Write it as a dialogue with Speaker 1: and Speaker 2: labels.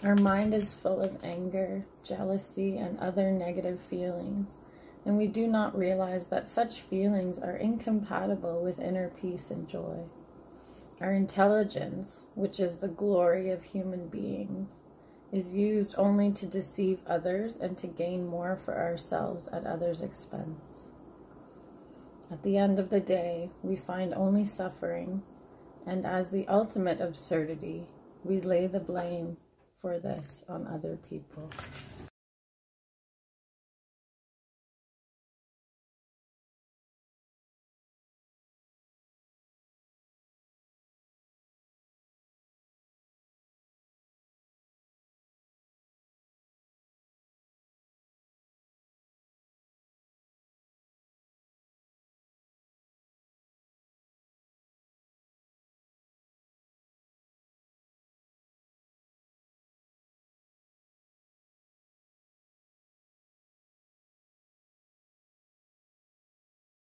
Speaker 1: Our mind is full of anger, jealousy, and other negative feelings, and we do not realize that such feelings are incompatible with inner peace and joy. Our intelligence, which is the glory of human beings, is used only to deceive others and to gain more for ourselves at others' expense. At the end of the day, we find only suffering, and as the ultimate absurdity, we lay the blame for this on other people.